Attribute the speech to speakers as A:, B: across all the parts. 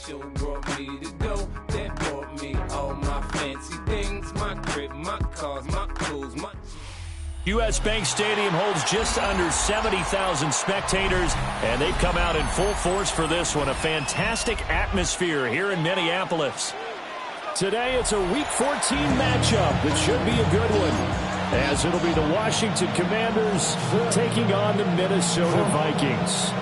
A: show brought me to go. That brought me all my fancy things, my crib, my cars, my clothes, my...
B: U.S. Bank Stadium holds just under 70,000 spectators, and they've come out in full force for this one. A fantastic atmosphere here in Minneapolis. Today, it's a Week 14 matchup that should be a good one, as it'll be the Washington Commanders taking on the Minnesota Vikings.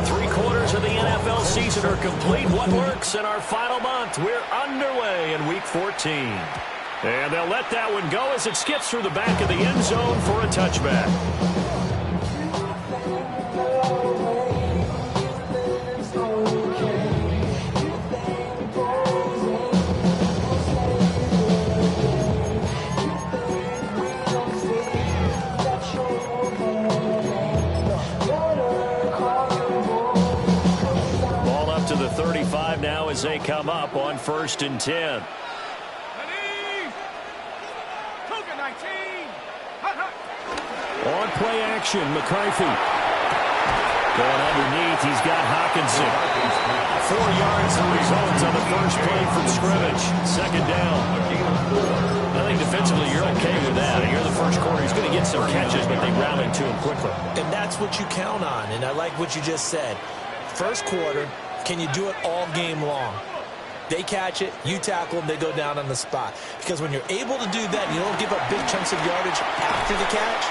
B: Three-quarters of the NFL season are complete. What works in our final month? We're underway in Week 14. And they'll let that one go as it skips through the back of the end zone for a touchback. Now as they come up on 1st and 10. On play action, McCarthy. Going underneath, he's got Hawkinson. 4 yards the result on the first play from scrimmage. Second down. I think defensively you're okay with that. You're the first quarter. He's going to get some catches, but they rallied to him quickly.
C: And that's what you count on, and I like what you just said. First quarter, can you do it all game long? They catch it, you tackle them, they go down on the spot. Because when you're able to do that, you don't give up big chunks of yardage after the catch,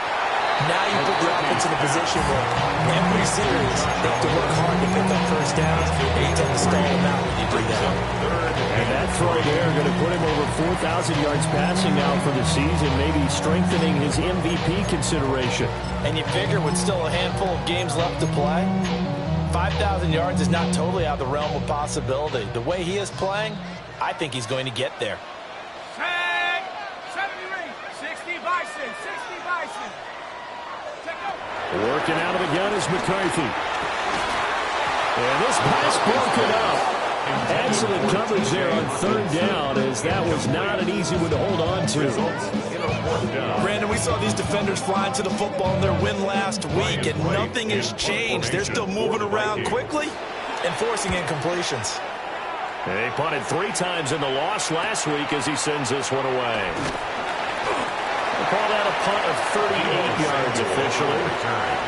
C: now you put the offense in a position where every series they have to work hard to pick up first downs, and you tend to stall them out when you do that.
B: And that throw there going to put him over 4,000 yards passing now for the season, maybe strengthening his MVP consideration.
C: And you figure with still a handful of games left to play, 5,000 yards is not totally out of the realm of possibility. The way he is playing, I think he's going to get there.
D: 60 Bison.
B: Working out of the gun is McCarthy. And this pass broken up. Excellent coverage there on 3rd down, as that was not an easy one to hold on to.
C: Brandon, we saw these defenders flying to the football in their win last week, and nothing has changed. They're still moving around quickly and forcing incompletions.
B: They punted 3 times in the loss last week as he sends this one away. They call that a punt of 38 yards officially.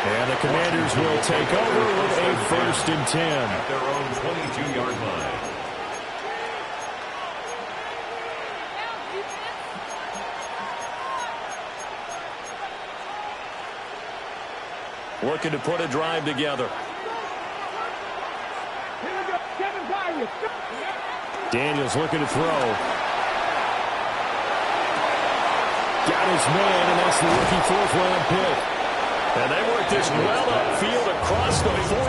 B: And the Commanders will take over with a 1st and 10.
E: At their own 22-yard line.
B: Looking to put a drive together. Daniels looking to throw. Got his man, and that's the rookie 4th-round pick. And they work this well upfield across the 45.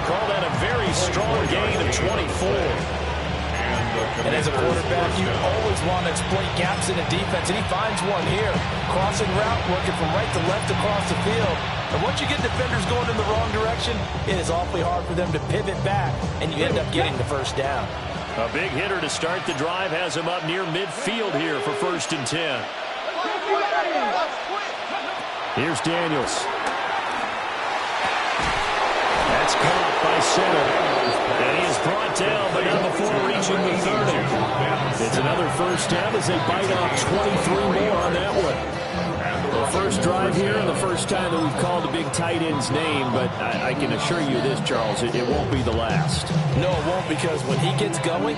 B: Call that a very strong gain of 24.
C: And as a quarterback, you always want to exploit gaps in the defense, and he finds one here. Crossing route, working from right to left across the field. And once you get defenders going in the wrong direction, it is awfully hard for them to pivot back, and you end up getting the first down.
B: A big hitter to start the drive has him up near midfield here for 1st and 10. Here's Daniels. That's caught by center. And he is brought down, but not before reaching the 30. It's another first down as they bite off 23 more on that one. The first drive here and the first time that we've called the big tight end's name, but I can assure you this, Charles, it won't be the last.
C: No, it won't, because when he gets going,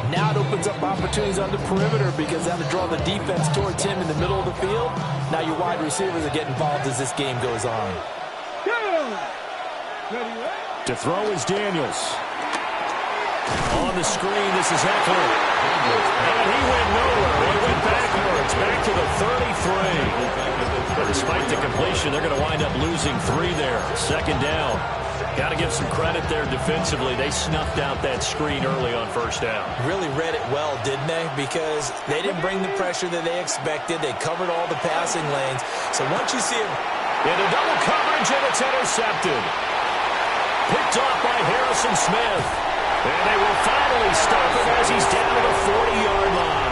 C: now it opens up opportunities on the perimeter because that'll draw the defense towards him in the middle of the field. Now your wide receivers are getting involved as this game goes on.
B: To throw is Daniels. On the screen, this is Eckler. And he went nowhere. He went backwards, back to the 33. But despite the completion, they're going to wind up losing 3 there. Second down. Got to give some credit there defensively. They snuffed out that screen early on first down.
C: Really read it well, didn't they? Because they didn't bring the pressure that they expected. They covered all the passing lanes. So once you see it
B: into double coverage, and it's intercepted. Picked off by Harrison Smith. And they will finally stop him as he's down to the 40-yard line.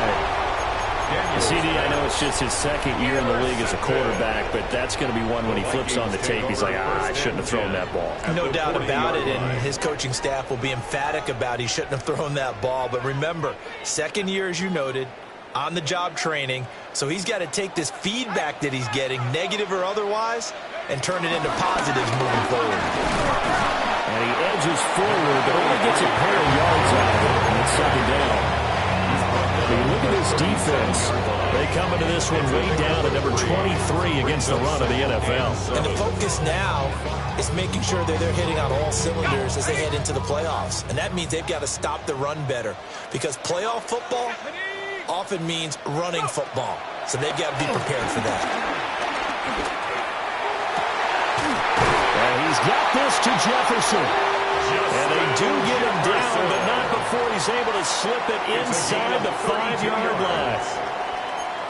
B: CD, I know it's just his second year in the league as a quarterback, but that's going to be one when he flips on the tape, he's like, I shouldn't have thrown that ball.
C: No doubt about it, and his coaching staff will be emphatic about he shouldn't have thrown that ball. But remember, second year, as you noted, on-the-job training, so he's got to take this feedback that he's getting, negative or otherwise, and turn it into positives moving forward.
B: And he edges forward, but only gets a pair of yards out of it, and it's second down. Look at this defense. They come into this one way down at number 23 against the run of the NFL.
C: And the focus now is making sure that they're hitting on all cylinders as they head into the playoffs. And that means they've got to stop the run better, because playoff football often means running football. So they've got to be prepared for that.
B: And he's got this to Jefferson. And they do get him down, but not before he's able to slip it inside the 5-yard line.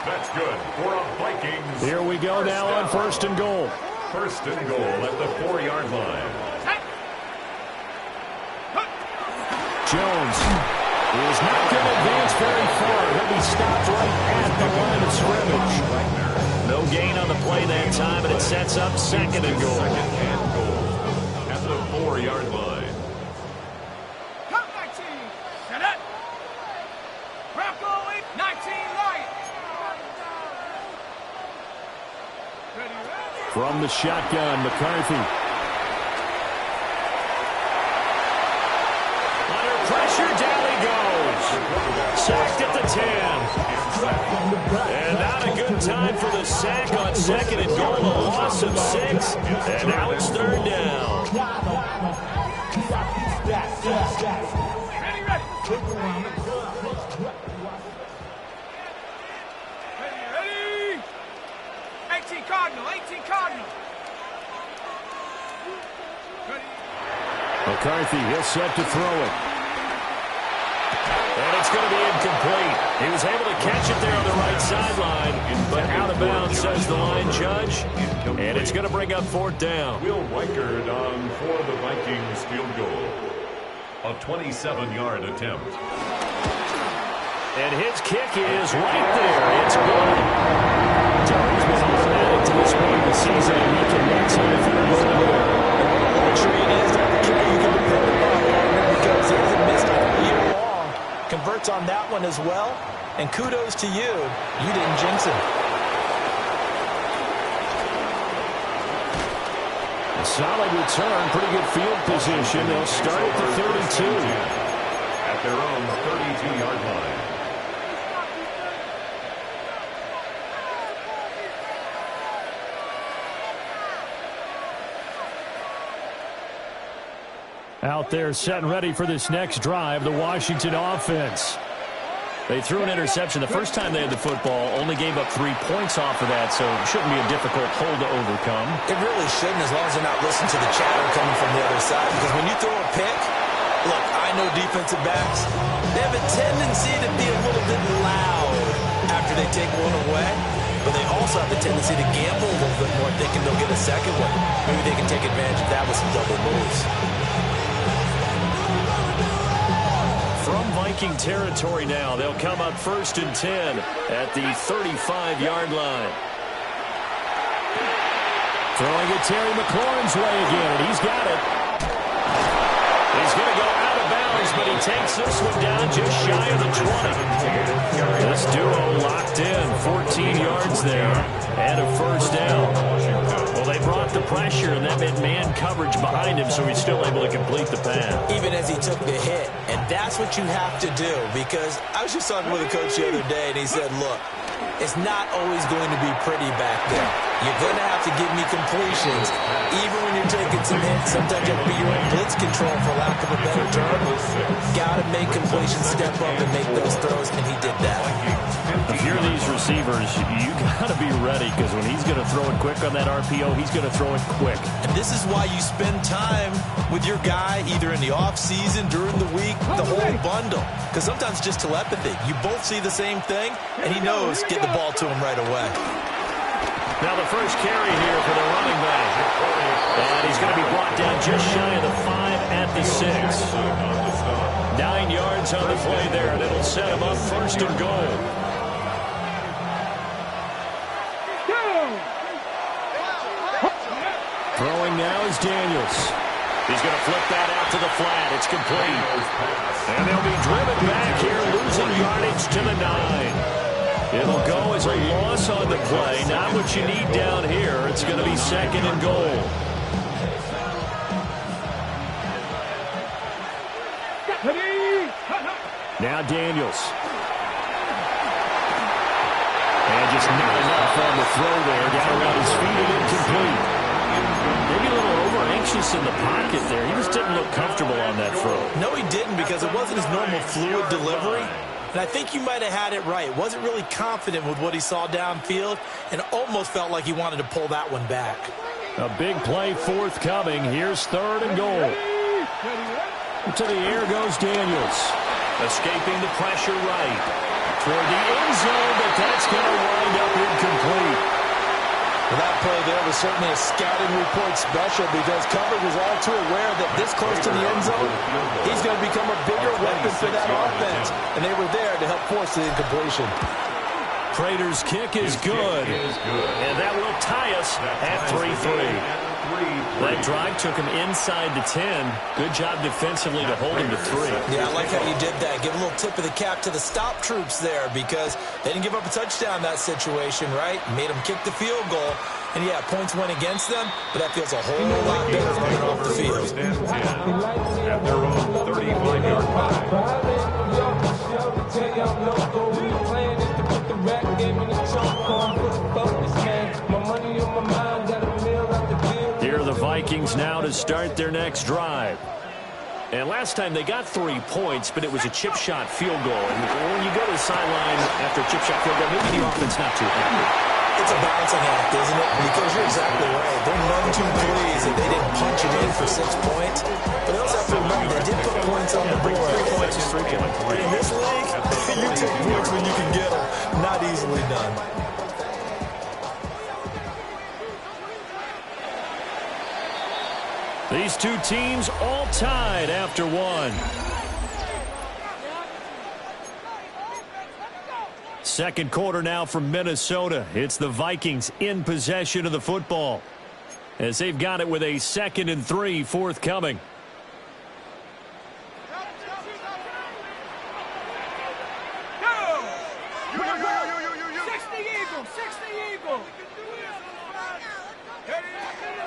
E: That's good for a Vikings.
B: Here we go now on first and goal.
E: First and goal at the 4-yard line.
B: Jones is not going to advance very far. He'll be stopped right at the line of scrimmage. No gain on the play that time, and it sets up second and goal.
E: Second and goal at the 4-yard line.
B: From the shotgun, McCarthy. Under pressure, down he goes. Sacked at the 10. And not a good time for the sack on second and goal. A loss of 6. And now it's third down. McCarthy, he'll set to throw it. And it's going to be incomplete. He was able to catch it there on the right sideline, but out of bounds, says the line judge. And it's going to bring up fourth down.
E: Will Reichard on for the Vikings field goal. A 27-yard attempt.
B: And his kick is right there. It's good. He's been automatic to this point of the season, and he can make some if he wants to.
C: Luxury it is that the you can depend upon because he hasn't missed all year long. Converts on that one as well, and kudos to you. You didn't jinx him.
B: A solid return, pretty good field position. They'll start at the 32.
E: At their own 32-yard line.
B: Out there set and ready for this next drive, the Washington offense. They threw an interception the first time they had the football, only gave up 3 points off of that, so it shouldn't be a difficult hole to overcome.
C: It really shouldn't, as long as they're not listening to the chatter coming from the other side. Because when you throw a pick, look, I know defensive backs, they have a tendency to be a little bit loud after they take one away. But they also have the tendency to gamble a little bit more, thinking they'll get a second one. Maybe they can take advantage of that with some double moves.
B: From Viking territory now, they'll come up first and 10 at the 35-yard line. Throwing it Terry McLaurin's way again, and he's got it. He's going to go out of bounds, but he takes this one down just shy of the 20. This duo locked in, 14 yards there, and a first down. Well, they brought the pressure, and that meant man coverage behind him, so he's still able to complete the pass.
C: Even as he took the hit, and that's what you have to do, because I was just talking with a coach the other day, and he said, look, it's not always going to be pretty back there. You're going to have to give me completions, even when you're taking some hits. Sometimes you have to be your own blitz control, for lack of a better term. Got to make completions, step up and make those throws, and he did that.
B: If you're these receivers, you got to be ready, because when he's going to throw it quick on that RPO, he's going to throw it quick.
C: And this is why you spend time with your guy, either in the offseason, during the week, the whole bundle. Because sometimes just telepathy. You both see the same thing, and he knows get the ball to him right away.
B: Now the first carry here for the running back. And he's going to be brought down just shy of the 5 at the 6. 9 yards on the play there, and it'll set him up first and goal. Throwing now is Daniels. He's going to flip that out to the flat. It's complete. And they'll be driven back here, losing yardage to the 9. It'll go as a loss on the play. Not what you need down here. It's going to be second and goal. Now Daniels. And just not enough on the throw there. Down around his feet and incomplete. Maybe a little over-anxious in the pocket there. He just didn't look comfortable on that throw.
C: No, he didn't, because it wasn't his normal fluid delivery. And I think you might have had it right. Wasn't really confident with what he saw downfield and almost felt like he wanted to pull that one back.
B: A big play forthcoming. Here's third and goal. To the air goes Daniels. Escaping the pressure right. Toward the end zone, but that's going to wind up incomplete.
C: Well, that play there was certainly a scouting report special, because coverage was all too aware that this close to the end zone, he's going to become a bigger weapon for that offense. And they were there to help force the incompletion.
B: Prater's kick is good. And that will tie us at 3-3. That drive took him inside the 10. Good job defensively to hold him to 3.
C: Yeah, I like how you did that. Give a little tip of the cap to the stop troops there, because they didn't give up a touchdown in that situation, right? Made them kick the field goal. And, yeah, points went against them, but that feels a whole lot better running off the field.
E: At their own 35-yard line.
B: Here are the Vikings now to start their next drive. And last time they got 3 points, but it was a chip shot field goal. And when you go to the sideline after a chip shot field goal, maybe the offense not too happy.
C: It's a balancing act, isn't it? Because you're exactly right. They're none too pleased that they didn't punch it in for 6 points. But they also have to remember, they did put points on the board.
B: 3 points is 3 points.
C: In this league, you take points when you can get them. Not easily done.
B: These two teams all tied after one. Second quarter now from Minnesota. It's the Vikings in possession of the football, as they've got it with a 2nd and 3 forthcoming.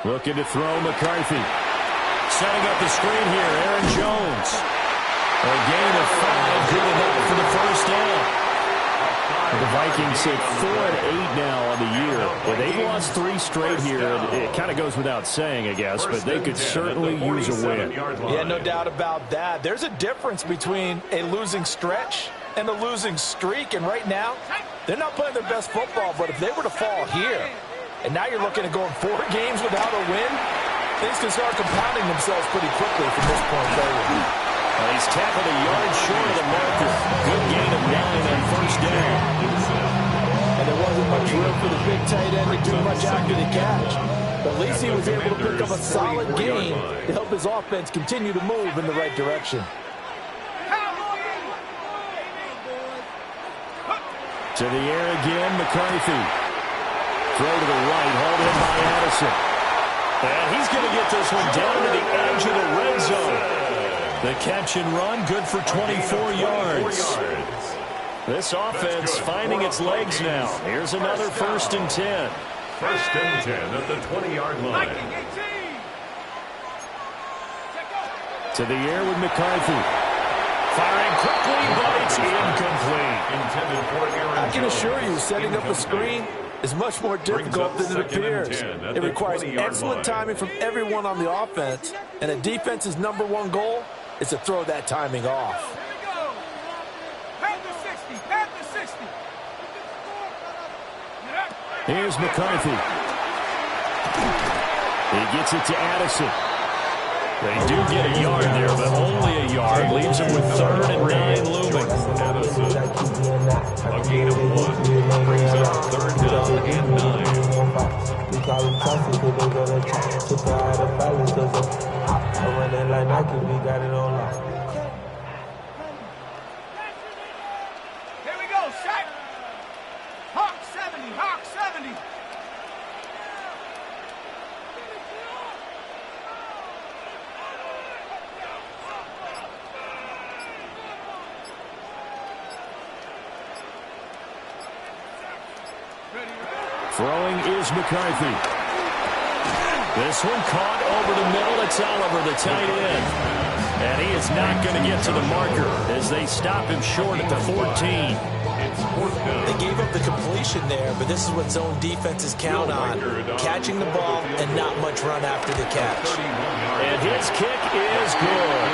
B: Looking to throw McCarthy. Setting up the screen here, Aaron Jones. A gain of 5, good enough for the first down. The Vikings sit 4-8 now on the year. Well, they've lost 3 straight here. It kind of goes without saying, I guess, but they could certainly use a win.
C: Yeah, no doubt about that. There's a difference between a losing stretch and a losing streak, and right now, they're not playing their best football, but if they were to fall here, and now you're looking at going 4 games without a win, things can start compounding themselves pretty quickly from this point forward.
B: He's tackled a yard short of the marker. Good gain of 9 on first down.
C: And there wasn't much room for the big tight end to do much after the catch. But at least he was able to pick up a solid gain to help his offense continue to move in the right direction.
B: To the air again, McCarthy. Throw to the right, hauled in by Addison. And he's going to get this one down to the edge of the red zone. The catch and run, good for 24 yards. This offense finding its legs now. Here's another 1st and 10.
E: 1st and 10 at the 20-yard line.
B: To the air with McCarthy. Firing quickly, but it's incomplete.
E: Intended for Aaron
C: I can
E: Jones.
C: assure you, setting up a screen, is much more difficult than it appears. It requires excellent timing from everyone on the offense, and a defense's #1 goal is to throw that timing off.
B: Here's McCarthy. He gets it to Addison. They do get a yard there, but only a yard. Leaves them with 3rd and 9 looming.
E: Addison, a gain of 1, brings up 3rd down and 9.
D: Here we go, set. Hawk 70, Hawk 70.
B: Throwing is McCarthy. This one caught over the middle. It's Oliver, the tight end. And he is not going to get to the marker as they stop him short at the 14.
C: They gave up the completion there, but this is what zone defenses count on. Catching the ball and not much run after the catch.
B: And his kick is good.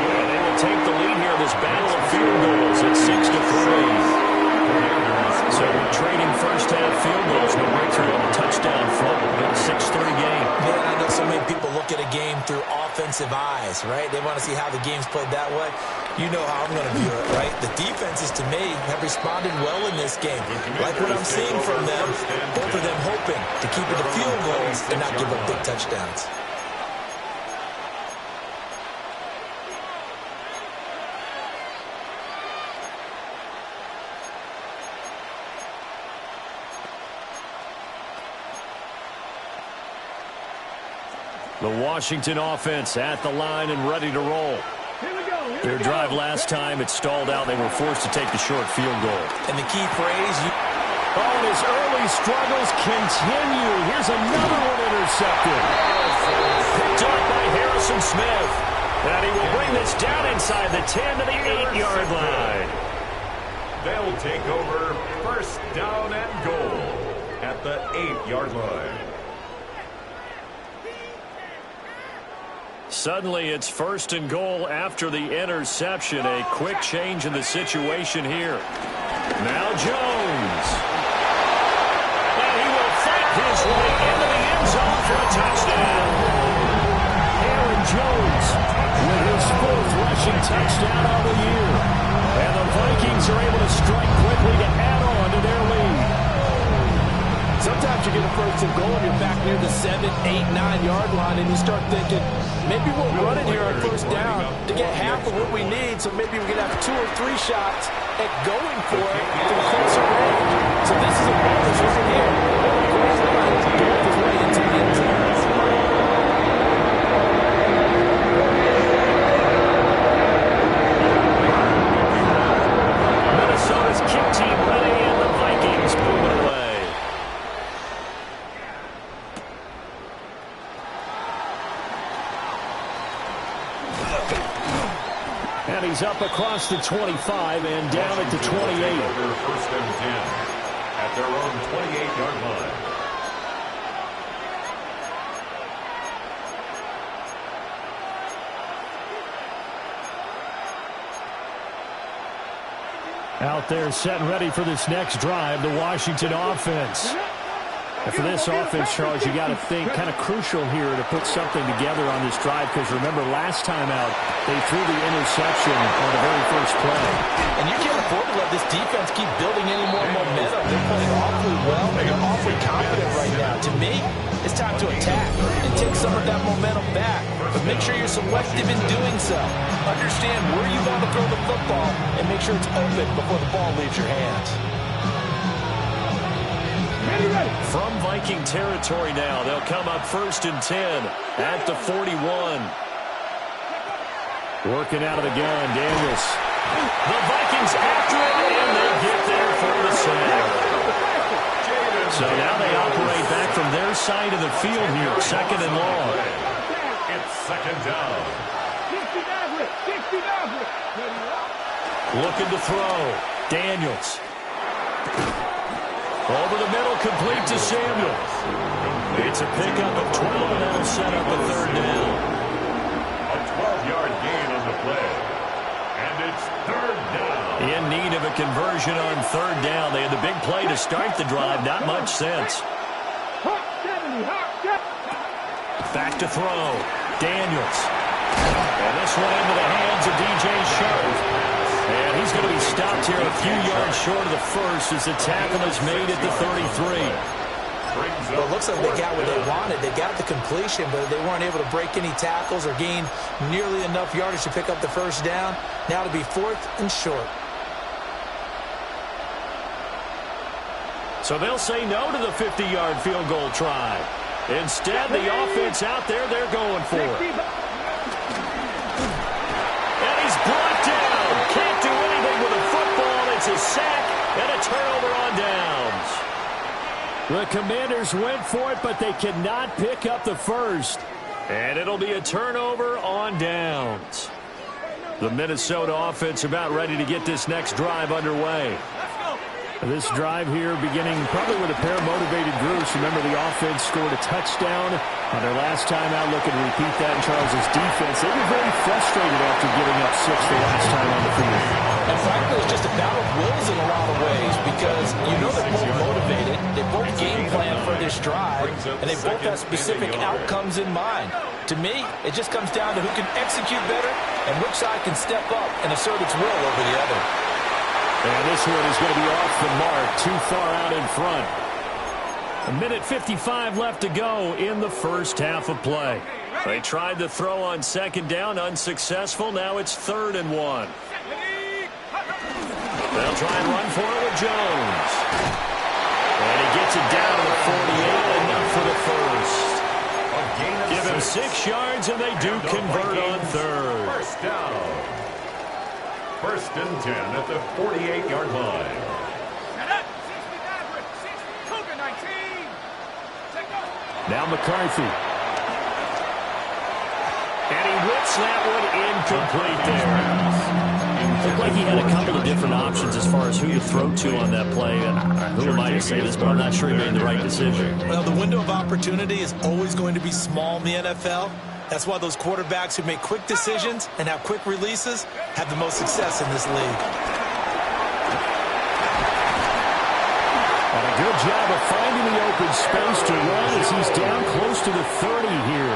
B: And they will take the lead here in this battle of field goals at 6-3. So we're trading first-half field goals. No breakthrough on the touchdown front. We've got a 6-3 game.
C: Man, I know so many people look at a game through offensive eyes, right? They want to see how the game's played that way. You know how I'm going to view it, right? The defenses, to me, have responded well in this game. Like what I'm seeing from them, both of them hoping to keep it to field goals and not give up big touchdowns.
B: The Washington offense at the line and ready to roll. Their drive last time, it stalled out. They were forced to take the short field goal.
C: And the key phrase,
B: and his early struggles continue. Here's another one intercepted. Picked up by Harrison Smith. And he will bring this down inside the 10 to the 8-yard line.
E: They'll take over 1st down and goal at the 8-yard line.
B: Suddenly, it's 1st and goal after the interception. A quick change in the situation here. Now Jones. And he will fight his way into the end zone for a touchdown. Aaron Jones with his 4th rushing touchdown of the year. And the Vikings are able to strike quickly to add on to their lead.
C: sometimes you get a 1st and goal and you're back near the 7, 8, 9-yard line, and you start thinking, maybe we'll run it here on 1st down to get half of what we need, so maybe we can have 2 or 3 shots at going for it from closer range. So this is a bonus right here. Great run to get his way into the end zone.
B: Minnesota's kick team ready, and the Vikings moving away. And he's up across the 25 and down at the 28.
E: 1st and 10 at their own 28-yard line.
B: Out there set and ready for this next drive, the Washington offense. And for this offense, Charles, you got to think kind of crucial here to put something together on this drive, because remember last time out, they threw the interception on the very first play.
C: And you can't afford to let this defense keep building any more momentum. They're playing awfully well, and they're awfully confident right now. To me, it's time to attack and take some of that momentum back. But make sure you're selective in doing so. Understand where you want to throw the football and make sure it's open before the ball leaves your hands.
B: From Viking territory now, they'll come up 1st and 10 at the 41. Working out of the gun, Daniels. The Vikings after it, and they get there for the sack. So now they operate back from their side of the field here, 2nd and long.
E: It's 2nd down.
B: Looking to throw. Daniels. Over the middle, complete to Samuel. It's a pickup of 12, and that'll set up a third down.
E: A 12-yard gain on the play. And it's third down.
B: In need of a conversion on third down. They had the big play to start the drive. Not much sense. Back to throw. Daniels. And this one into the hands of DJ Sharp. And he's going to be stopped here a few yards short of the first as the tackle is made at the 33.
C: Well, it looks like they got what they wanted. They got the completion, but they weren't able to break any tackles or gain nearly enough yardage to pick up the first down. Now to be fourth and short.
B: So they'll say no to the 50-yard field goal try. Instead, the offense out there, they're going for it. And he's brought down. Can't do anything with a football. It's a sack and a turnover on downs. The Commanders went for it, but they cannot pick up the first. And it'll be a turnover on downs. The Minnesota offense about ready to get this next drive underway. This drive here beginning probably with a pair of motivated groups. Remember, the offense scored a touchdown on their last time out. Looking to repeat that in Charles' defense. They were very frustrated after giving up 6 the last time on the field.
C: And frankly, it's just a battle of wills in a lot of ways because you know they're both motivated. They both game plan for this drive, and they both have specific outcomes in mind. To me, it just comes down to who can execute better and which side can step up and assert its will over the other.
B: And this one is going to be off the mark, too far out in front. 1:55 left to go in the first half of play. They tried the throw on second down, unsuccessful. Now it's 3rd and 1. They'll try and run for it with Jones. And he gets it down to the 48, enough for the first. Give him 6 yards, and they do convert on third.
E: First down. 1st and 10 at the 48-yard line.
B: Now McCarthy. And he whips that one incomplete there. Looked like he had a couple of different options as far as who to throw to on that play. And who am I to say this, but I'm not sure he made the right decision.
C: Well, the window of opportunity is always going to be small in the NFL. That's why those quarterbacks who make quick decisions and have quick releases have the most success in this league.
B: And a good job of finding the open space to run as he's down close to the 30 here.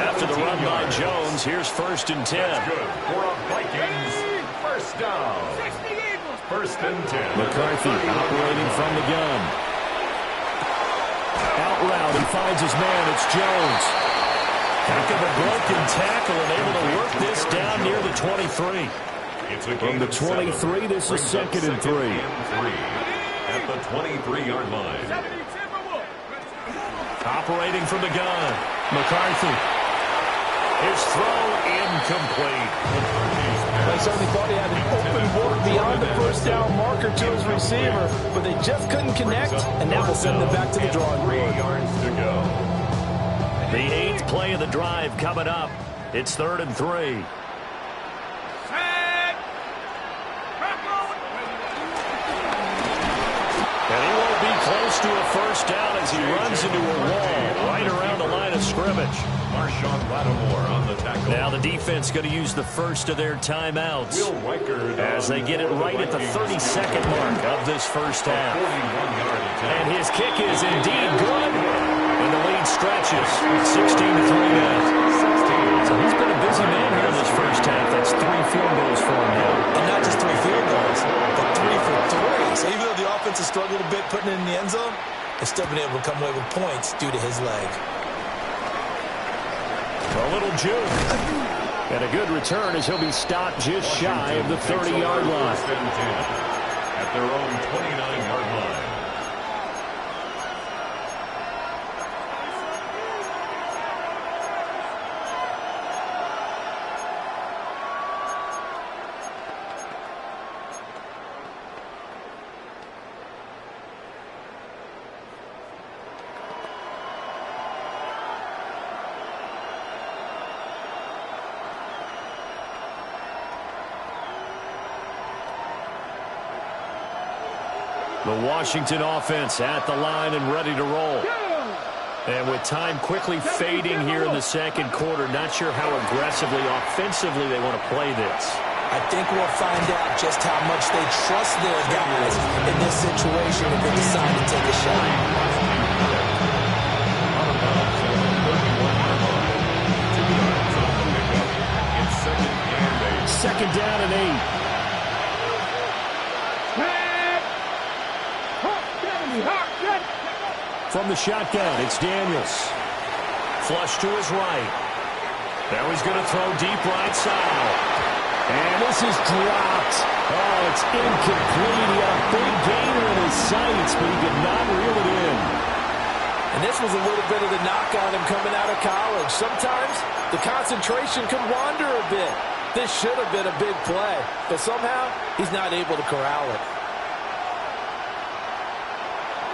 B: After the run by Jones, here's 1st and 10.
E: That's good for a Vikings first down. 1st and 10.
B: McCarthy operating from the gun. Out route, he finds his man. It's Jones. Heck of a broken tackle and able to work this down near the 23. From the 23, this is 2nd and 3.
E: At the 23-yard line.
B: Operating from the gun. McCarthy. His throw incomplete.
C: They certainly thought he had an open board beyond the first down marker to his receiver, but they just couldn't connect, and now we'll send them back to the drawing board.
E: 3 yards to go.
B: The 8th play of the drive coming up. It's 3rd and 3. And he won't be close to a first down as he runs into a wall right around the line of scrimmage.
E: Marshawn Lattimore on the tackle.
B: Now the defense going to use the first of their timeouts
E: Will Reichard
B: as they get it right at the 32nd mark of this first half.
E: 41-yard attempt.
B: And his kick is indeed good. And the lead stretches. 16-3 now. So he's been a busy man here in this first half. That's 3 field goals for him now.
C: And not just 3 field goals, but 3 for 3. So even though the offense has struggled a bit putting it in the end zone, they've still been able to come away with points due to his leg.
B: A little juke. And a good return as he'll be stopped just shy of the 30-yard line.
E: 1st and 10 at their own 29-yard line.
B: The Washington offense at the line and ready to roll. And with time quickly fading here in the second quarter, not sure how aggressively, offensively they want to play this.
C: I think we'll find out just how much they trust their guys in this situation if they decide to take a shot.
B: Second down and 8. From the shotgun, it's Daniels. Flush to his right. Now he's going to throw deep right side. And this is dropped. Oh, it's incomplete. He had a big gainer in his sights, but he did not reel it in.
C: And this was a little bit of the knock on him coming out of college. Sometimes the concentration could wander a bit. This should have been a big play, but somehow he's not able to corral it.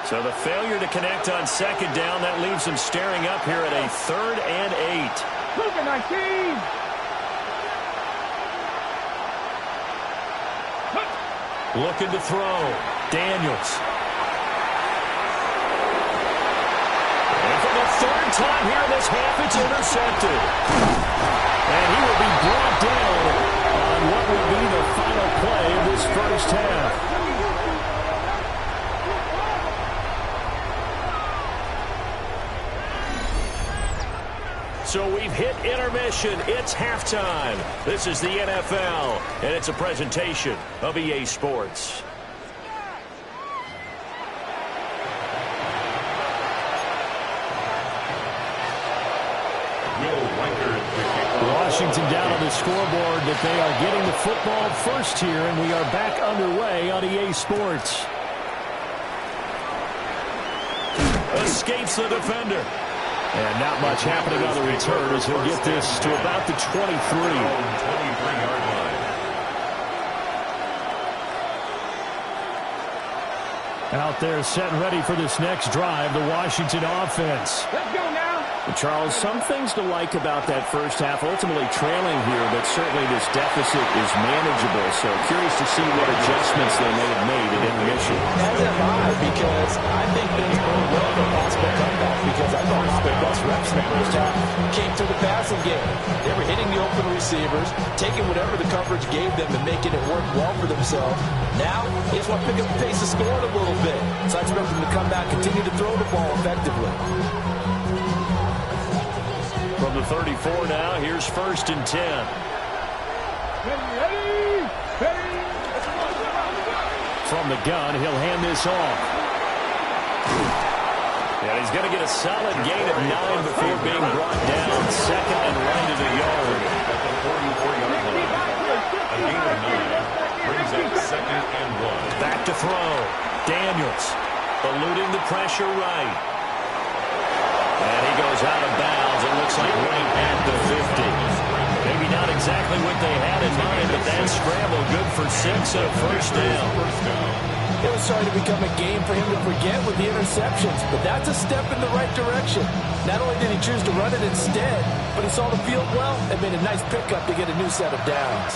B: So the failure to connect on second down, that leaves him staring up here at a 3rd and 8.
D: Moving 19.
B: Looking to throw. Daniels. And for the 3rd time here in this half, it's intercepted. And he will be brought down on what will be the final play of this first half. So we've hit intermission. It's halftime. This is the NFL, and it's a presentation of EA Sports. Washington down on the scoreboard that they are getting the football first here, and we are back underway on EA Sports. Escapes the defender. And not much happening on the return as he'll get this to about the 23.
E: 23-yard line.
B: Out there set and ready for this next drive, the Washington offense.
D: Let's go now.
F: Charles, some things to like about that first half, ultimately trailing here, but certainly this deficit is manageable. So curious to see what adjustments they may have made at intermission.
C: As am I, because I think things went well for a possible comeback, because I thought their best reps in the first half came through the passing game. They were hitting the open receivers, taking whatever the coverage gave them and making it work well for themselves. Now, they just want to pick up the pace of scoring a little bit. So I expect them to come back, continue to throw the ball effectively.
B: From the 34 now, here's 1st and 10. From the gun, he'll hand this off. And he's going to get a solid gain of 9 before being brought down. 2nd and right at the yard.
E: At the 44-yard line. A gain of 9 brings up 2nd and 1.
B: Back to throw. Daniels eluding the pressure right. And he goes out of bounds. It looks like right at the 50. Maybe not exactly what they had in mind, but that scramble good for 6 and a first down.
C: It was starting to become a game for him to forget with the interceptions, but that's a step in the right direction. Not only did he choose to run it instead, but he saw the field well and made a nice pickup to get a new set of downs.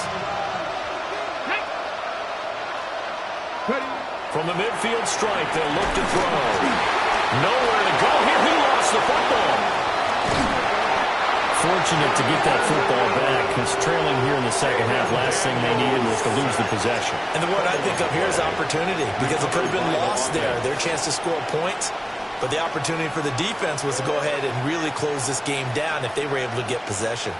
B: From the midfield stripe, they'll look to throw. Nowhere to go here. He lost the football. Fortunate to get that football back, because trailing here in the second half, last thing they needed was to lose the possession.
C: And the word I think of here is opportunity, because it could have been lost there. Their chance to score points, but the opportunity for the defense was to go ahead and really close this game down if they were able to get possession.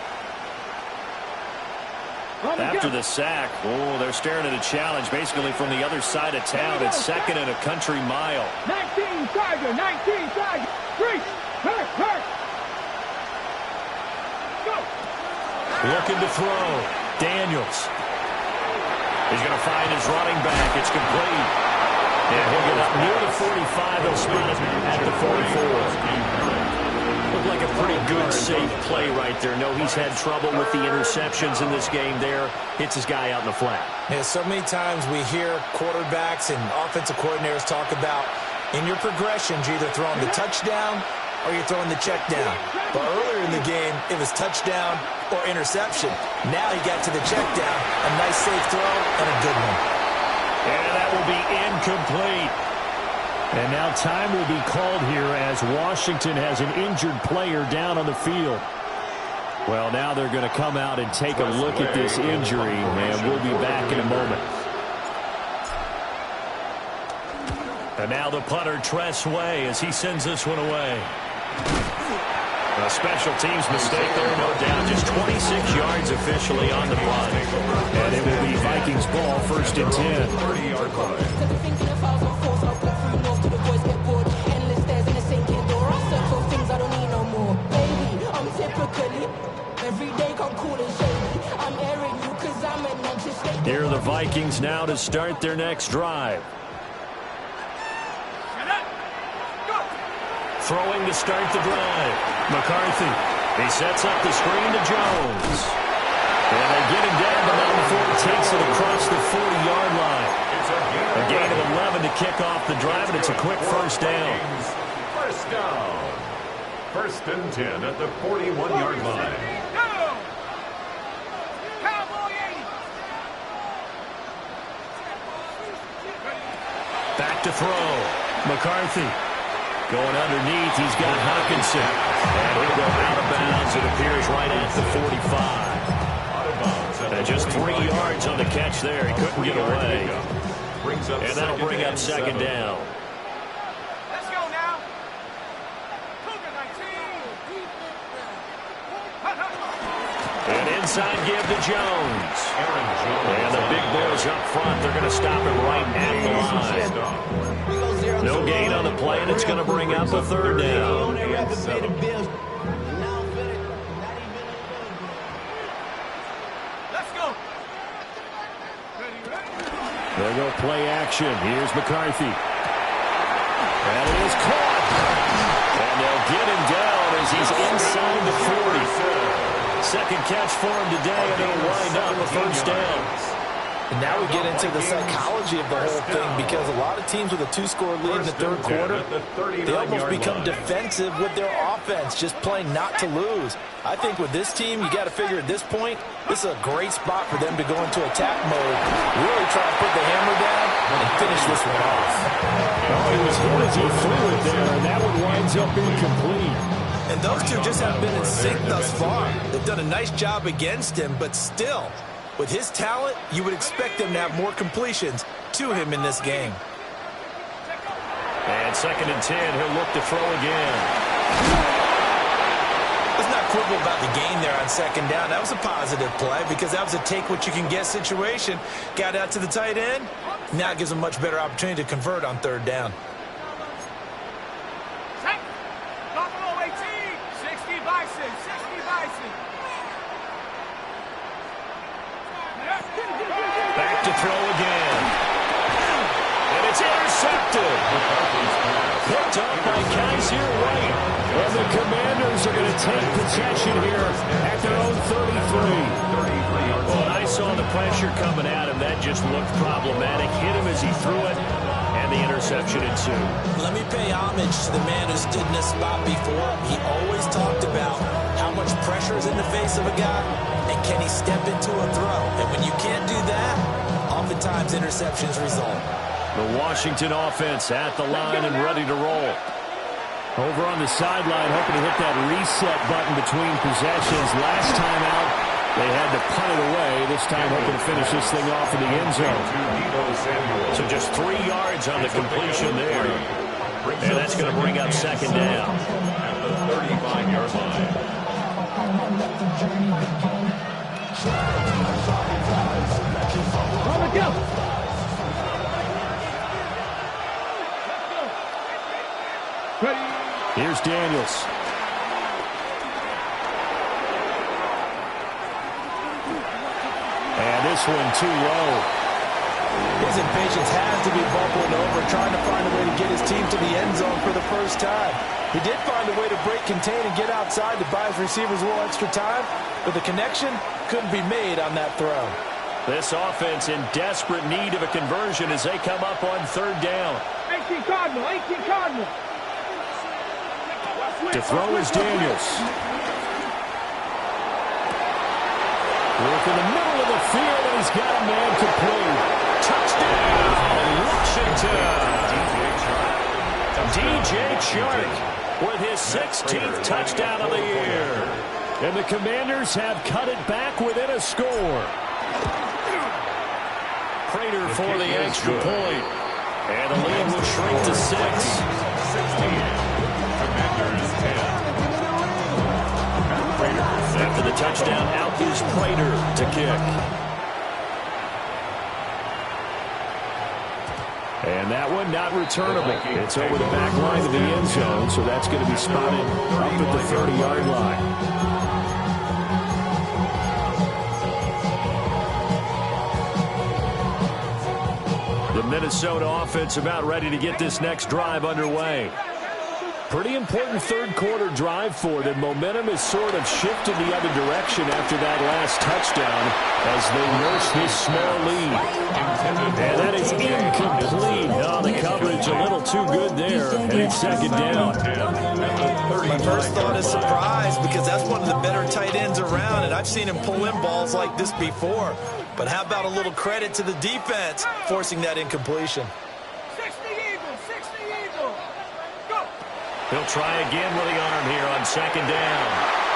B: After the sack, they're staring at a challenge basically from the other side of town. It's 2nd and a country mile.
D: 19 Tiger, 19 Tiger. 3, hurt. Go.
B: Looking to throw. Daniels. He's going to find his running back. It's complete. And he'll get up near the 45. He'll spot it at the 44. Looked like a pretty good, safe play right there. No, he's had trouble with the interceptions in this game there. Hits his guy out in the flat.
C: Yeah, so many times we hear quarterbacks and offensive coordinators talk about in your progressions, you're either throwing the touchdown or you're throwing the check down. But earlier in the game, it was touchdown or interception. Now he got to the check down, a nice safe throw and a good one.
B: And that will be incomplete. And now time will be called here as Washington has an injured player down on the field. Well, now they're going to come out and take a look at this injury, and we'll be back in a moment. And now the punter, Tress Way, as he sends this one away. A special teams mistake there, no doubt. Just 26 yards officially on the punt. And it will be Vikings ball, 1st and 10.
E: 30-yard line.
B: Here are the Vikings now to start their next drive. Throwing to start the drive. McCarthy. He sets up the screen to Jones. And they get him down, but not before he takes it across the 40-yard line. A gain of 11 to kick off the drive, and it's a quick first down.
E: First down. 1st and 10 at the 41-yard line.
B: Back to throw. McCarthy. Going underneath, he's got Hawkinson. And he'll go out of bounds, it appears, right at the 45. And just 3 yards on the catch there. He couldn't get away. And that'll bring up 2nd down.
D: Let's go now.
B: And inside give to Jones. And the big boys up front, they're going to stop him right at the line. No gain on the play, and it's going to bring up a 3rd down.
D: Let's go.
B: They'll go play action. Here's McCarthy. And it is caught. And they'll get him down as he's inside the 40. Second catch for him today, and it'll wind up a 1st down.
C: And now we get into the psychology of the whole thing, because a lot of teams with a 2-score lead in the 3rd quarter, they almost become defensive with their offense, just playing not to lose. I think with this team, you got to figure at this point, this is a great spot for them to go into attack mode, really try to put the hammer down and finish this one off.
B: Oh, he was hit as he threw it there, and that one winds up incomplete.
C: And those two just haven't been in sync thus far. They've done a nice job against him, but still, with his talent, you would expect them to have more completions to him in this game.
B: And 2nd and 10, he'll look to throw again.
C: Let's not quibble about the gain there on 2nd down. That was a positive play because that was a take-what-you-can-get situation. Got out to the tight end. Now it gives them a much better opportunity to convert on 3rd down.
D: Buffalo 18, 60 Bison, 60 Bison.
B: Back to throw again. And it's intercepted. Picked up by Kaiser White. And the Commanders are going to take possession here at their own 33. Well, I saw the pressure coming at him. That just looked problematic. Hit him as he threw it, and the interception ensued.
C: Let me pay homage to the man who stood in this spot before. He always talked about how much pressure is in the face of a guy, and can he step into a throw. And when you can't do that, oftentimes interceptions result.
B: The Washington offense at the line and ready to roll. Over on the sideline, hoping to hit that reset button between possessions. Last time out, they had to punt it away. This time, hoping to finish this thing off in the end zone. So just 3 yards on the completion there. And that's going to bring up 2nd down.
E: At the 35-yard line.
D: On the go. Ready.
B: Here's Daniels. And this one too low.
C: His impatience has to be bubbling over, trying to find a way to get his team to the end zone for the first time. He did find a way to break, contain, and get outside to buy his receivers a little extra time, but the connection couldn't be made on that throw.
B: This offense in desperate need of a conversion as they come up on 3rd down.
D: 18 Cardinal, 18 Cardinal.
B: To throw is Daniels. Work in the middle of the field, and he's got a man complete. Touchdown! DJ Chark with his 16th touchdown of the year. And the Commanders have cut it back within a score. Prater for the extra point. And the lead will shrink to 6.
E: 16. Commanders 10.
B: After the touchdown, out is Prater to kick. And that one not returnable. It's over the back line of the end zone, so that's going to be spotted up at the 30-yard line. The Minnesota offense about ready to get this next drive underway. Pretty important third-quarter drive for them. Momentum has sort of shifted the other direction after that last touchdown as they nurse this small lead. And that is incomplete. No, the coverage a little too good there, and it's second down.
C: My first thought is surprise because that's one of the better tight ends around, and I've seen him pull in balls like this before. But how about a little credit to the defense forcing that incompletion?
D: 60 Eagles, 60 Eagles. Go.
B: He'll try again with the arm here on second down.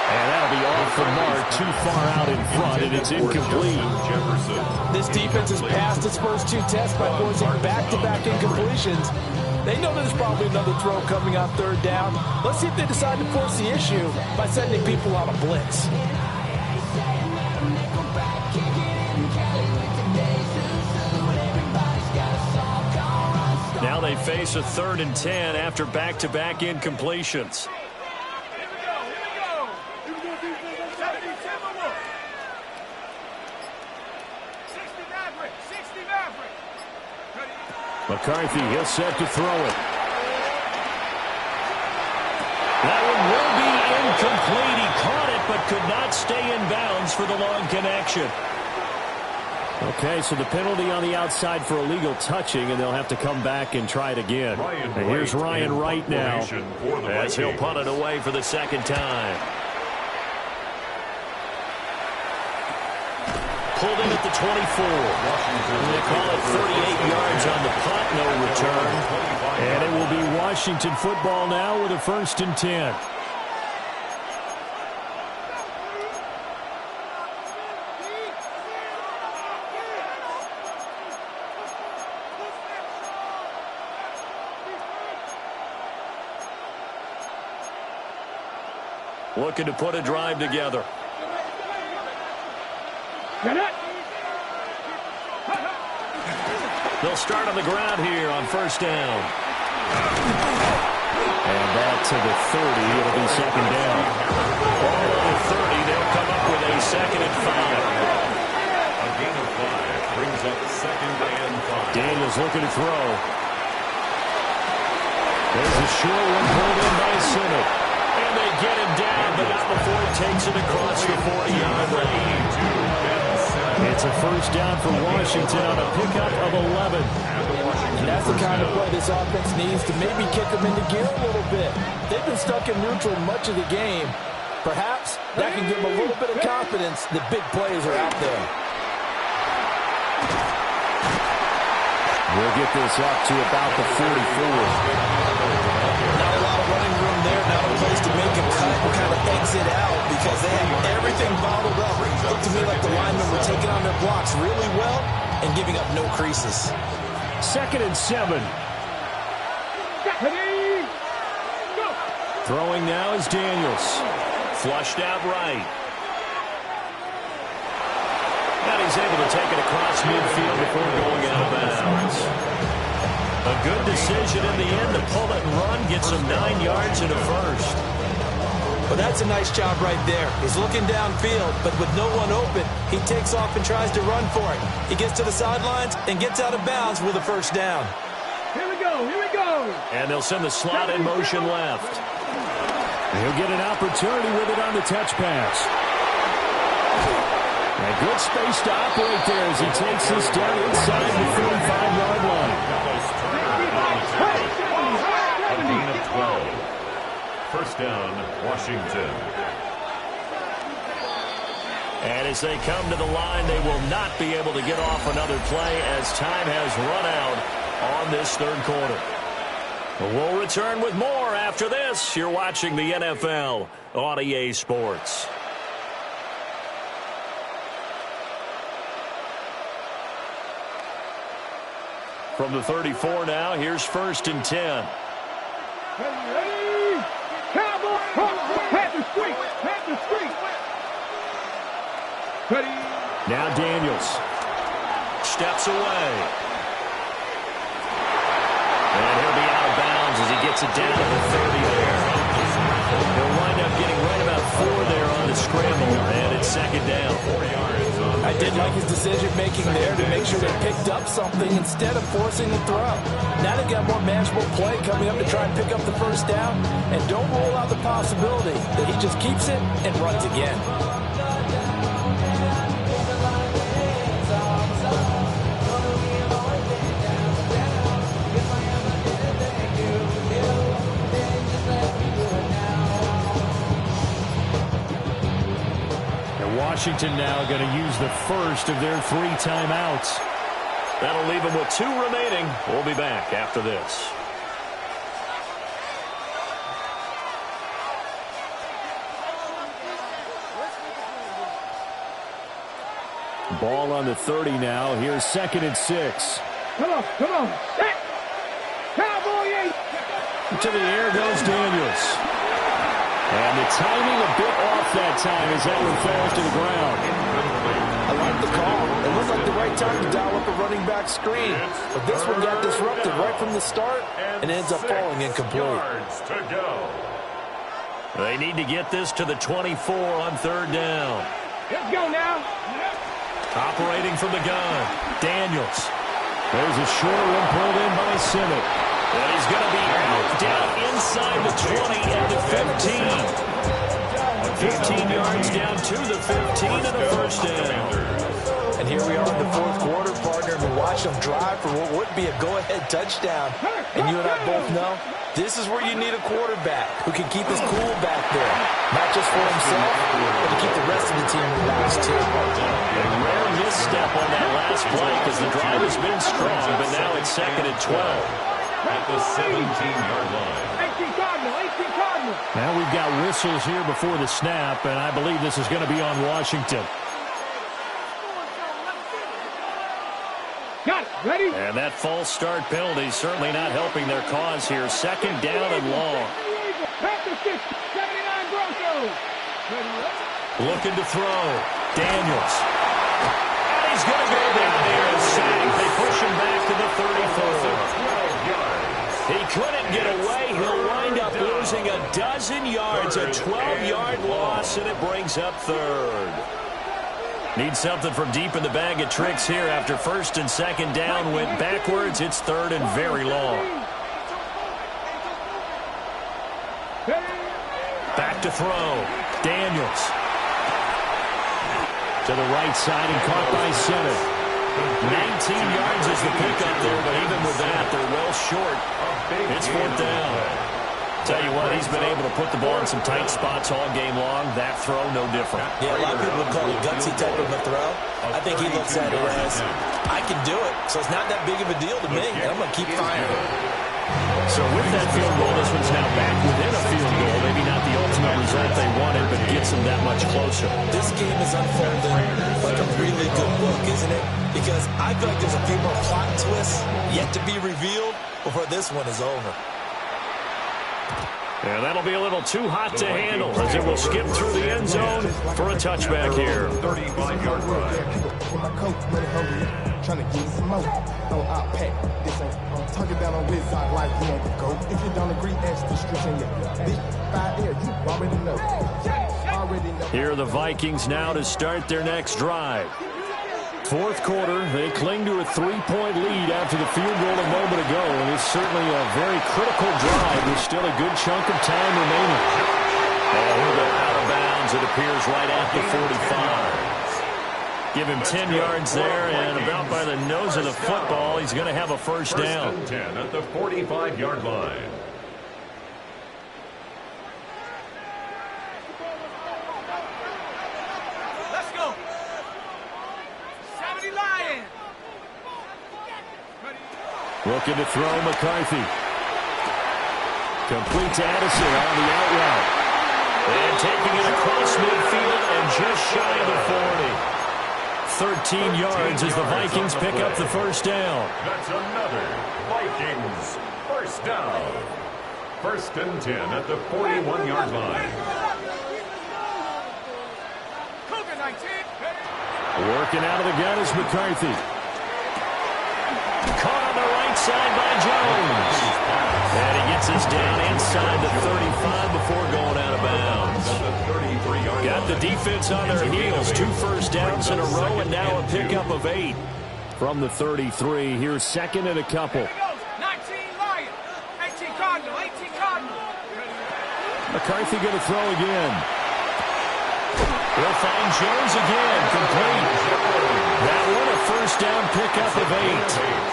B: And that'll be off the mark, too far out in front, and it's incomplete.
C: This defense has passed its first 2 tests by forcing back-to-back incompletions. They know there's probably another throw coming on third down. Let's see if they decide to force the issue by sending people on a blitz.
B: Now they face a 3rd and 10 after back-to-back incompletions. McCarthy, he'll set to throw it. That one will be incomplete. He caught it but could not stay in bounds for the long connection. Okay, so the penalty on the outside for illegal touching, and they'll have to come back and try it again. And here's Ryan Wright now as he'll punt it away for the second time. Pulled in at the 24. They call it 38 yards on the punt, no return. And it will be Washington football now with a 1st and 10. Looking to put a drive together. They'll start on the ground here on 1st down. And that to the 30. It'll be second down. Ball at the 30. They'll come up with a 2nd and 5.
E: A gain of 5 brings up 2nd and 5.
B: Daniels looking to throw. There's a short one pulled in by Simmons. And they get him down, but not before he takes it across the 40-yard line. It's a 1st down for Washington on a pickup of 11.
C: And that's the kind of play this offense needs to maybe kick them into gear a little bit. They've been stuck in neutral much of the game. Perhaps that can give them a little bit of confidence that big plays are out there.
B: We'll get this up to about the 44.
C: Not a lot of running room there, not a place to make a cut and kind of exit out because they have everything bottled up. It looked to me like the linemen were taking on their blocks really well and giving up no creases.
B: 2nd and 7. Throwing now is Daniels. Flushed out right. And he's able to take it across midfield before going out of bounds. A good decision in the end to pull it and run, get some 9 yards and a 1st.
C: Well, that's a nice job right there. He's looking downfield, but with no one open, he takes off and tries to run for it. He gets to the sidelines and gets out of bounds with a 1st down.
D: Here we go, here we go.
B: And they'll send the slot in motion left. He'll get an opportunity with it on the touch pass. A good space to operate there as he takes this down inside the 45-yard line.
E: A gain of 12. 1st down, Washington.
B: And as they come to the line, they will not be able to get off another play as time has run out on this 3rd quarter. We'll return with more after this. You're watching the NFL on EA Sports. From the 34 now, here's 1st and 10.
D: Ready, Cowboy, pat the street, pat the street. Ready.
B: Now Daniels steps away. And he'll be out of bounds as he gets it down to the 30 there. He'll wind up getting right about 4 there on the scramble, and it's 2nd down.
E: 4 yards on
C: I did like his decision-making there to make sure they picked up something instead of forcing the throw. Now they've got more manageable play coming up to try and pick up the 1st down, and don't rule out the possibility that he just keeps it and runs again.
B: Washington now going to use the first of their 3 timeouts. That'll leave them with 2 remaining. We'll be back after this. Ball on the 30 now. Here's 2nd and 6.
D: Come on, come on. Set. Cowboy 8.
B: To the air goes Daniels. And the timing a bit off that time as that one falls to the ground.
C: I like the call. It looked like the right time to dial up a running back screen. But this one got disrupted right from the start and ends up falling incomplete.
E: yards to go.
B: They need to get this to the 24 on 3rd down.
D: Let's go now.
B: Operating from the gun, Daniels. There's a short one pulled in by Simmons. And he's going to be out down inside the 20 and the 15. 15 yards down to the 15 and a 1st down.
C: And here we are in the 4th quarter, partner, and we watch them drive for what would be a go-ahead touchdown. And you and I both know this is where you need a quarterback who can keep his cool back there. Not just for himself, but to keep the rest of the team relaxed too.
B: A rare misstep on that last play because the drive has been strong, but now it's 2nd and 12.
E: At the 17-yard line.
D: 18 Cardinal, 18 Cardinal.
B: Now we've got whistles here before the snap, and I believe this is going to be on Washington.
D: Got it. Ready?
B: And that false start penalty certainly not helping their cause here. 2nd down and long.
D: Back to 6, 79 Broncos. Ready?
B: Looking to throw. Daniels. And he's going to go down here and sack. They push him back to the 34. He couldn't get away. He'll wind up losing a dozen yards, a 12-yard loss, and it brings up 3rd. Need something from deep in the bag of tricks here after 1st and 2nd down went backwards. It's 3rd and very long. Back to throw. Daniels. To the right side and caught by Simmons. 19 yards is the pickup there, but even with that, they're well short. It's 4th down. Tell you what, he's been able to put the ball in some tight spots all game long. That throw, no different.
C: Yeah, a lot of people would call it a gutsy type of a throw. I think he looks at it as, I can do it, so it's not that big of a deal to me, and I'm going to keep firing.
B: So with that field goal, this one's now back within a field goal. Maybe not the ultimate result they wanted, but gets them that much closer.
C: This game is unfolding like a really good book, isn't it? Because I feel like there's a few more plot twists yet to be revealed before this one is over.
B: Yeah, that'll be a little too hot to handle as it will skip through the end zone for a touchback here.
E: 35-yard run.
G: Trying to get some more. On our pack. This ain't, I'm talking down on his side like he ain't the GOAT. If you don't agree, ask the streets in your bitch. 5 air, you already know.
B: Here are the Vikings now to start their next drive. 4th quarter, they cling to a 3-point lead after the field goal a moment ago, and it's certainly a very critical drive with still a good chunk of time remaining. And he'll go out of bounds, it appears, right at the 45. Give him 10 yards there, and about by the nose of the football, he's going to have a 1st down.
E: 1st and 10 at the 45-yard line.
D: Let's go. 70 Lions.
B: Looking to throw McCarthy. Complete to Addison on the out route. And taking it across midfield and just shy of the 40. 13 yards as the Vikings pick up the first down.
E: That's another Vikings first down. First and 10 at the 41-yard line.
B: Working out of the gun is McCarthy. Caught on the right side by Jones. And he gets us down inside the 35 before going out of bounds. Got the defense on their heels. 2 first downs in a row and now a pickup of 8 from the 33. Here's second and a couple.
D: 19 Lions, 18 Cardinal, 18 Cardinal.
B: McCarthy going to throw again. He'll find Jones again, complete. That one a first down pickup of 8.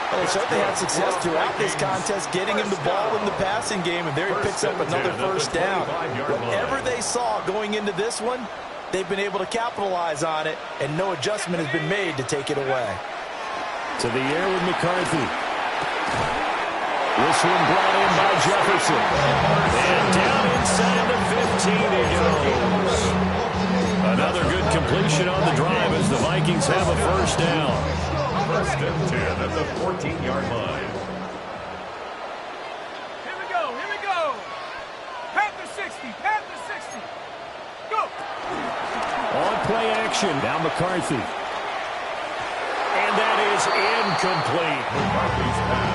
C: Well, they certainly had success throughout this contest getting him the ball in the passing game, and there he picks up another first down. Whatever they saw going into this one, they've been able to capitalize on it, and no adjustment has been made to take it away.
B: To the air with McCarthy. This one brought in by Jefferson. And down inside the 15 he goes. Another good completion on the drive as the Vikings have a first down.
E: First and 10 at the 14-yard line.
D: Here we go, here we go. Panther 60, Panther 60. Go.
B: On play action, now McCarthy. And that is incomplete.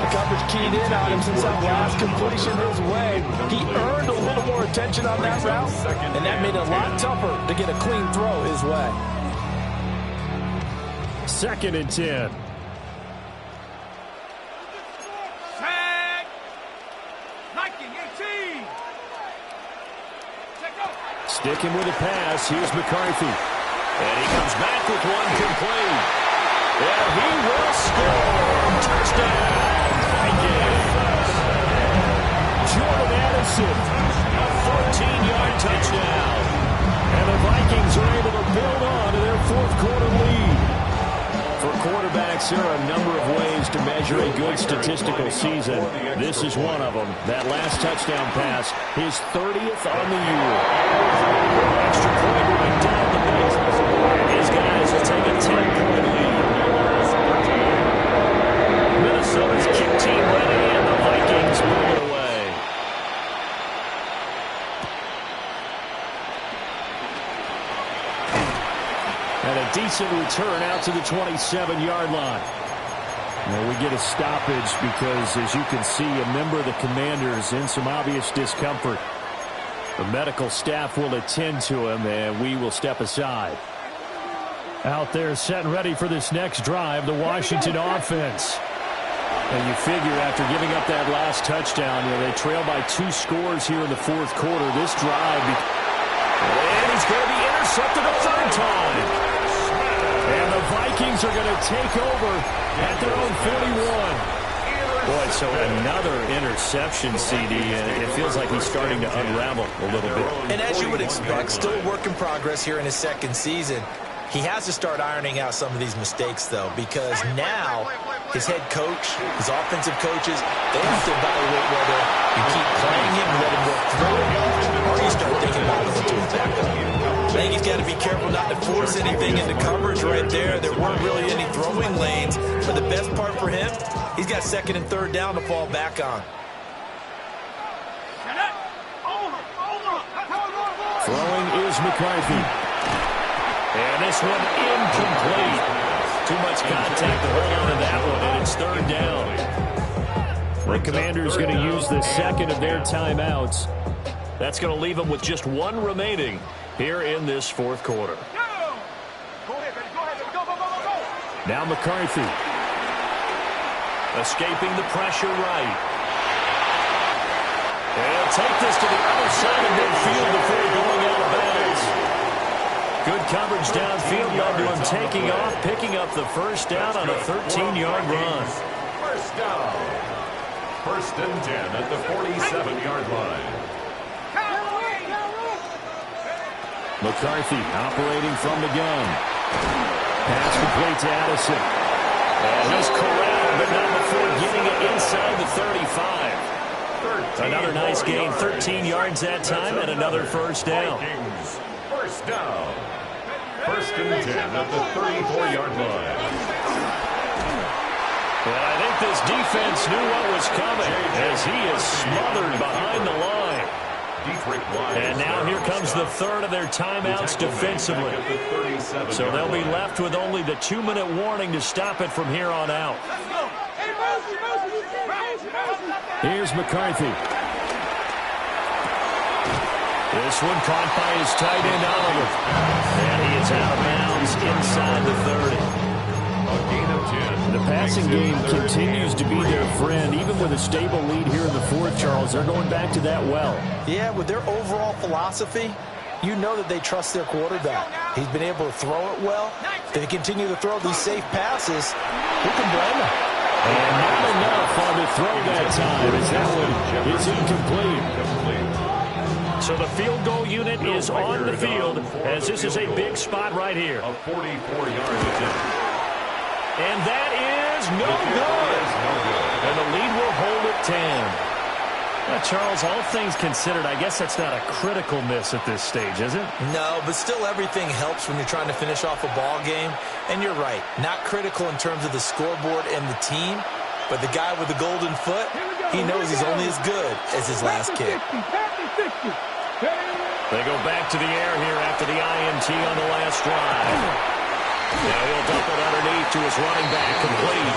C: The coverage keyed in on him since that last completion his way. He earned a little more attention on that route, and that made it a lot tougher to get a clean throw his way.
B: Second and 10.
D: Tag. Nike 18. Check out.
B: Sticking with a pass, here's McCarthy. And he comes back with one complete. And he will score. Touchdown, Vikings. Jordan Addison, a 14-yard touchdown. And the Vikings are able to build on to their fourth quarter lead. For quarterbacks, there are a number of ways to measure a good statistical season. This is one of them. That last touchdown pass, his 30th on the year. Extra point right down the middle. His guys will take a 10-point lead. Minnesota's kick team ready, and the Vikings pull it away. And a decent return out to the 27-yard line. Now we get a stoppage because, as you can see, a member of the Commanders in some obvious discomfort. The medical staff will attend to him, and we will step aside. Out there set and ready for this next drive, the Washington offense. And you figure after giving up that last touchdown, they trail by 2 scores here in the fourth quarter. This drive, and he's going to be intercepted a third time. And the Vikings are going to take over at their own 41. Boy, so another interception, CD, and it feels like he's starting to unravel a little bit.
C: And as you would expect, still a work in progress here in his second season. He has to start ironing out some of these mistakes, though, because now his head coach, his offensive coaches, they have to evaluate whether you keep playing him, let him work through it, or you start thinking about going to his backup. I think he's got to be careful not to force anything into coverage right there. There weren't really any throwing lanes, but the best part for him, he's got second and third down to fall back on.
B: Throwing is McCarthy. And this one incomplete. Too much contact to hold on to that one, and it's third down. The Commanders going to use the second of their timeouts. That's going to leave them with just one remaining here in this fourth quarter. Now McCarthy. Escaping the pressure right. And take this to the other side of midfield before going out of bounds. Good coverage downfield, led to him taking off, picking up the first down on a 13-yard run.
E: First down. First and 10 at the 47-yard line.
B: McCarthy operating from the gun. Pass complete to Addison. And he's corralled, but not before getting it inside the 35. Another nice gain, 13 yards that time, and another first down.
E: First down. First and 10 at the 34-yard line.
B: And I think this defense knew what was coming as he is smothered behind the line. And now here comes the third of their timeouts defensively. So they'll be left with only the 2-minute warning to stop it from here on out.
F: Here's McCarthy.
B: This one caught by his tight end Oliver. And he is out of bounds inside the 30.
E: A gain of 10.
F: The passing game continues to be their friend. Even with a stable lead here in the fourth, Charles, they're going back to that well.
C: Yeah, with their overall philosophy, you know that they trust their quarterback. He's been able to throw it well. If they continue to throw these safe passes, who can blame them?
F: And not enough on the throw that time as that one is incomplete.
B: So the field goal unit is on the field as this is a big spot right here.
E: A 44-yard attempt.
B: And that is no good. And the lead will hold at 10. Now, Charles, all things considered, I guess that's not a critical miss at this stage, is it?
C: No, but still everything helps when you're trying to finish off a ball game. And you're right, not critical in terms of the scoreboard and the team, but the guy with the golden foot, he knows he's only as good as his last kick.
B: They go back to the air here after the INT on the last drive. Now he'll dump it underneath to his running back, complete.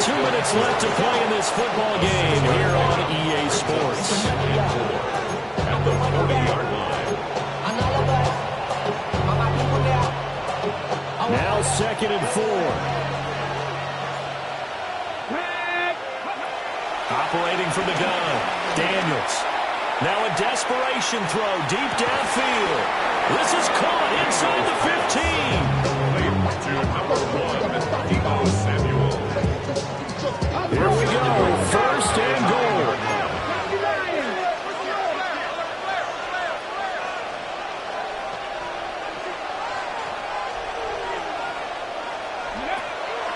B: 2 minutes left to play in this football game here on EA Sports.
E: At the 40-yard line.
F: Now 2nd and 4.
B: Operating from the gun, Daniels. Now a desperation throw deep downfield. This is caught inside the 15.
E: To number 1, Deebo Samuel.
F: Here we go, 1st and goal.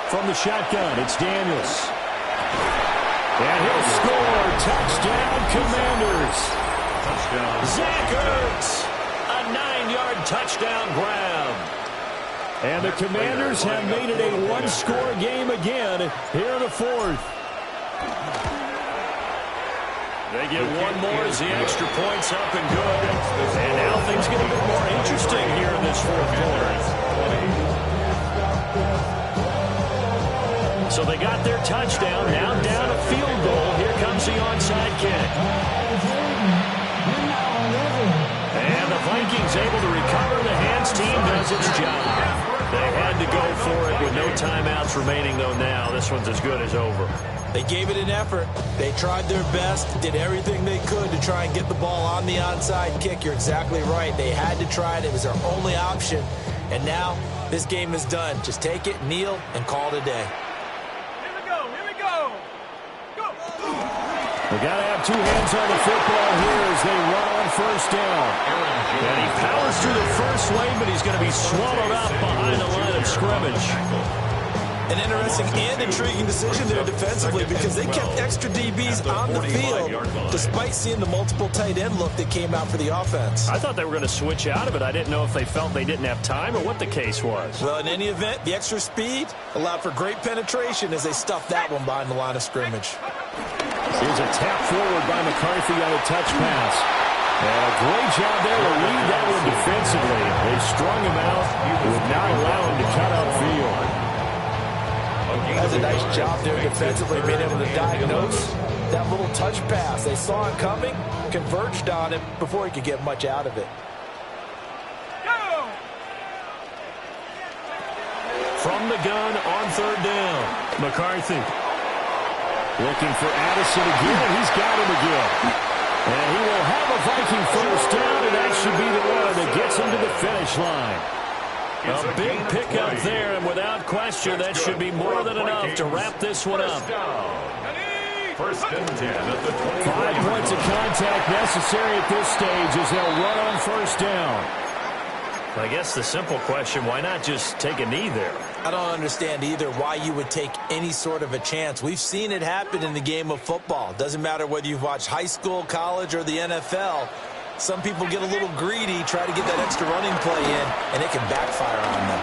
F: From the shotgun, it's Daniels. And he'll score. Touchdown, Commanders.
E: Touchdown.
B: Zach Ertz. A 9-yard touchdown grab.
F: And the Commanders have made it a one-score game again here in the fourth.
B: They get one more as the extra point's up and good. And now things get a bit more interesting here in this fourth quarter. So they got their touchdown, now down a field goal. Here comes the onside kick. And the Vikings able to recover. The hands team does its job. They had to go for it with no timeouts remaining, though, now. This one's as good as over.
C: They gave it an effort. They tried their best, did everything they could to try and get the ball on the onside kick. You're exactly right. They had to try it. It was their only option. And now this game is done. Just take it, kneel, and call it a day.
F: They got to have two hands on the football here as they run on first down.
B: And he powers through the first lane, but he's going to be swallowed up behind the line of scrimmage.
C: An interesting and intriguing decision there defensively because they kept extra DBs on the field despite seeing the multiple tight end look that came out for the offense.
B: I thought they were going to switch out of it. I didn't know if they felt they didn't have time or what the case was.
C: Well, in any event, the extra speed allowed for great penetration as they stuffed that one behind the line of scrimmage.
F: Here's a tap forward by McCarthy on a touch pass. And a great job there to lead that one defensively. They strung him out, would not allow him to cut upfield.
C: That's a nice job there defensively, being able to diagnose that little touch pass. They saw it coming, converged on it before he could get much out of it.
B: From the gun on third down, McCarthy.
F: Looking for Addison again, and he's got him again. And he will have a Viking first down, and that should be the one that gets him to the finish line.
B: A big pickup there, and without question, that should be more than enough to wrap this one up.
E: First and 10 at the 20.
F: 5 points of contact necessary at this stage as they'll run on first down.
B: I guess the simple question, why not just take a knee there?
C: I don't understand either why you would take any sort of a chance. We've seen it happen in the game of football. Doesn't matter whether you've watched high school, college, or the NFL. Some people get a little greedy, try to get that extra running play in, and it can backfire on them.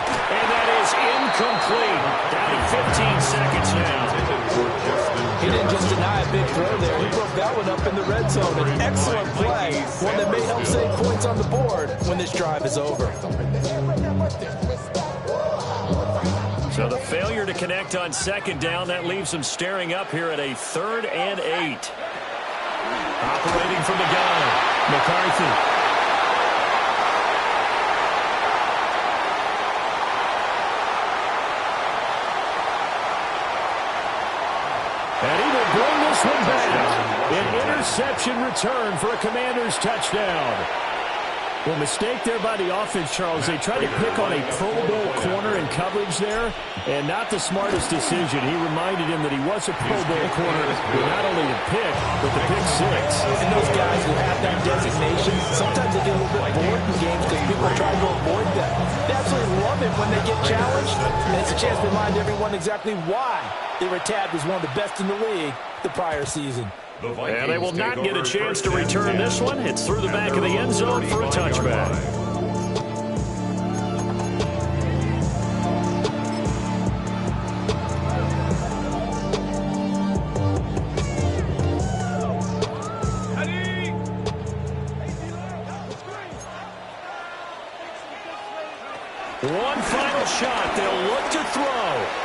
B: And that is incomplete. Down to 15 seconds now.
C: He didn't just deny a big throw there. He broke that one up in the red zone. An excellent play, one that may help save points on the board when this drive is over.
B: So the failure to connect on second down, that leaves them staring up here at a 3rd and 8. Operating from the gun, McCarthy. And he will bring this one back. An interception return for a Commanders touchdown. Well, mistake there by the offense, Charles. They tried to pick on a Pro Bowl corner in coverage there, and not the smartest decision. He reminded him that he was a Pro Bowl corner with not only the pick, but the pick 6.
C: And those guys who have that designation, sometimes they get a little bit bored in games because people try to avoid them. They absolutely love it when they get challenged, and it's a chance to remind everyone exactly why they were tabbed as one of the best in the league the prior season.
B: And they will not get a chance to return this one. It's through the back of the end zone for a touchback. One final shot. They'll look to throw.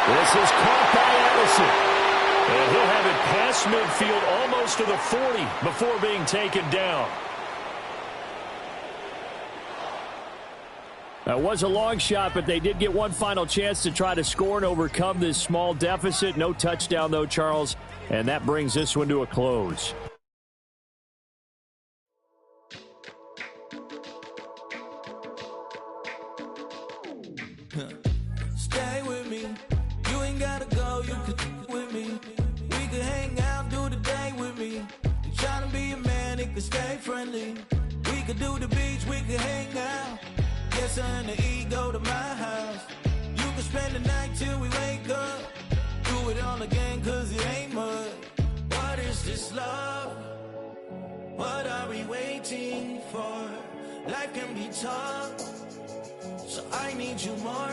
B: This is caught by Addison. And he'll have it past midfield almost to the 40 before being taken down. That was a long shot, but they did get one final chance to try to score and overcome this small deficit. No touchdown, though, Charles. And that brings this one to a close.
H: Stay with me. You ain't gotta go, you could with me. We could hang out, do the day with me. You tryna be a man, it could stay friendly. We could do the beach, we could hang out. Yes, I and the E go to my house. You could spend the night till we wake up. Do it all again, cause it ain't mud. What is this love? What are we waiting for? Life can be tough, so I need you more.